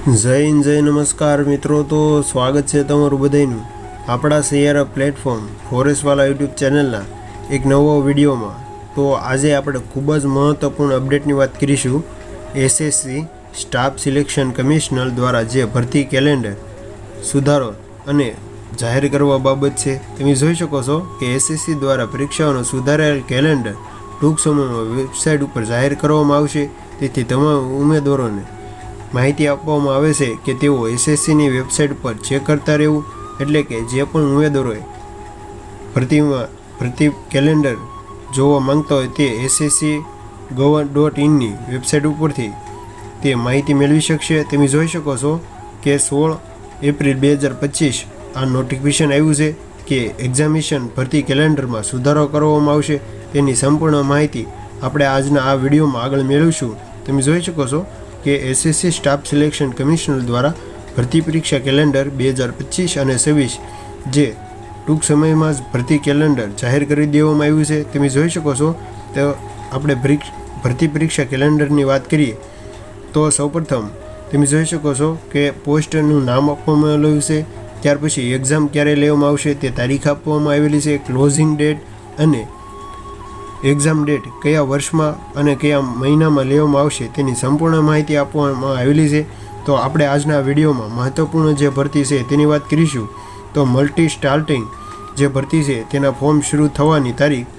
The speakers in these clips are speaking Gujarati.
જય હિન્દ જય નમસ્કાર મિત્રો, તો સ્વાગત છે તમારું બધાનું આપણા સૈયારા પ્લેટફોર્મ ફોરેસ્ટવાલા યુટ્યુબ ચેનલના એક નવો વિડીયોમાં। તો આજે આપણે ખૂબ જ મહત્ત્વપૂર્ણ અપડેટની વાત કરીશું। એસએસસી સ્ટાફ સિલેક્શન કમિશનર દ્વારા જે ભરતી કેલેન્ડર સુધારો અને જાહેર કરવા બાબત છે। તમે જોઈ શકો છો કે એસએસસી દ્વારા પરીક્ષાઓનું સુધારેલ કેલેન્ડર ટૂંક સમયમાં વેબસાઇટ ઉપર જાહેર કરવામાં આવશે। તેથી તમામ ઉમેદવારોને માહિતી આપવામાં આવે છે કે તેઓ એસએસસીની વેબસાઇટ પર ચેક કરતા રહેવું। એટલે કે જે પણ ઉમેદવારોએ ભરતી કેલેન્ડર જોવા માંગતા હોય તે ssc.gov.inની વેબસાઇટ ઉપરથી તે માહિતી મેળવી શકશે। તમે જોઈ શકો છો કે 16 એપ્રિલ 2025 આ નોટિફિકેશન આવ્યું છે કે એક્ઝામિનેશન ભરતી કેલેન્ડરમાં સુધારો કરવામાં આવશે। તેની સંપૂર્ણ માહિતી આપણે આજના આ વિડીયોમાં આગળ મેળવીશું। તમે જોઈ શકો છો કે એસએસસી સ્ટાફ સિલેક્શન કમિશનર દ્વારા ભરતી પરીક્ષા કેલેન્ડર 2025 અને 26 જે ટૂંક સમયમાં જ ભરતી કેલેન્ડર જાહેર કરી દેવામાં આવ્યું છે। તમે જોઈ શકો છો તો આપણે ભરતી પરીક્ષા કેલેન્ડરની વાત કરીએ તો સૌપ્રથમ તમે જોઈ શકો છો કે પોસ્ટનું નામ આપવામાં આવેલું છે, ત્યાર પછી એક્ઝામ ક્યારે લેવામાં આવશે તે તારીખ આપવામાં આવેલી છે, ક્લોઝિંગ ડેટ અને એક્ઝામ ડેટ કયા વર્ષમાં અને કયા મહિનામાં લેવામાં આવશે તેની સંપૂર્ણ માહિતી આપવામાં આવેલી છે। તો આપણે આજના વિડીયોમાં મહત્ત્વપૂર્ણ જે ભરતી છે તેની વાત કરીશું। તો મલ્ટી સ્ટાર્ટિંગ જે ભરતી છે તેના ફોર્મ શરૂ થવાની તારીખ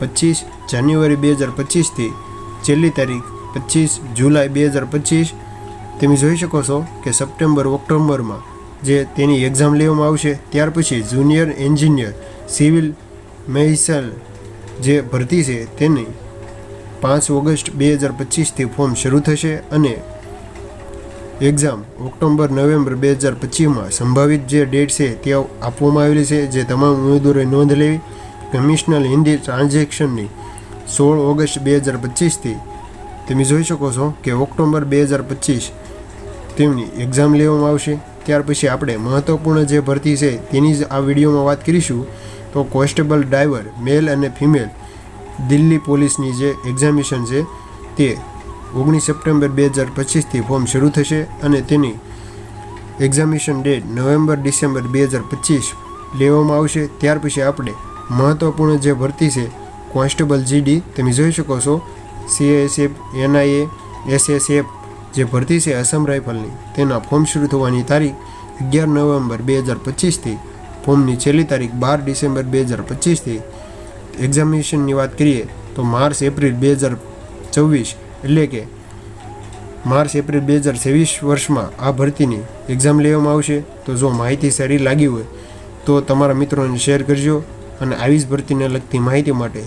25 જાન્યુઆરી 2025થી છેલ્લી તારીખ 25 જુલાઈ 2025। તમે જોઈ શકો છો કે સપ્ટેમ્બર ઓક્ટોબરમાં જે તેની એક્ઝામ લેવામાં આવશે। ત્યાર પછી જુનિયર એન્જિનિયર સિવિલ મેડિકલ જે ભરતી છે તેની 5 ઓગસ્ટ 2025થી ફોર્મ શરૂ થશે અને એક્ઝામ ઓક્ટોબર નવેમ્બર 2025માં સંભવિત જે ડેટ છે તે આપવામાં આવેલી છે, જે તમામ ઉમેદવારોએ નોંધ લેવી। કમિશનલ હિન્દી ટ્રાન્ઝેક્શનની 16 ઓગસ્ટ 2025થી તમે જોઈ શકો છો કે ઓક્ટોબર 2025 તેમની એક્ઝામ લેવામાં આવશે। ત્યાર પછી આપણે મહત્ત્વપૂર્ણ જે ભરતી છે તેની જ આ વિડીયોમાં વાત કરીશું। તો કોન્સ્ટેબલ ડ્રાઈવર મેલ અને ફિમેલ દિલ્હી પોલીસની જે એક્ઝામિનેશન છે તે 19 સપ્ટેમ્બર 2025થી ફોર્મ શરૂ થશે અને તેની એક્ઝામિનેશન ડેટ નવેમ્બર ડિસેમ્બર 2025 લેવામાં આવશે। ત્યાર પછી આપણે મહત્ત્વપૂર્ણ જે ભરતી છે કોન્સ્ટેબલ જીડી તમે જોઈ શકો છો સીએસએફ એનઆઈએ એસએસએફ જે ભરતી છે અસમ રાઇફલની તેના ફોર્મ શરૂ થવાની તારીખ 11 નવેમ્બર 2025થી ફોર્મની છેલ્લી તારીખ 12 ડિસેમ્બર 2025થી એક્ઝામિનેશનની વાત કરીએ તો માર્ચ એપ્રિલ 2024 એટલે કે માર્ચ એપ્રિલ 2023 વર્ષમાં આ ભરતીની એક્ઝામ લેવામાં આવશે। તો જો માહિતી સારી લાગી હોય તો તમારા મિત્રોને શેર કરજો અને આવી જ ભરતીને લગતી માહિતી માટે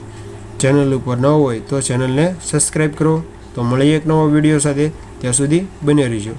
ચેનલ ઉપર ન હોય તો ચેનલને સબસ્ક્રાઈબ કરો। તો મળીએ એક નવો વિડીયો સાથે, ત્યાં સુધી બને રહીજો।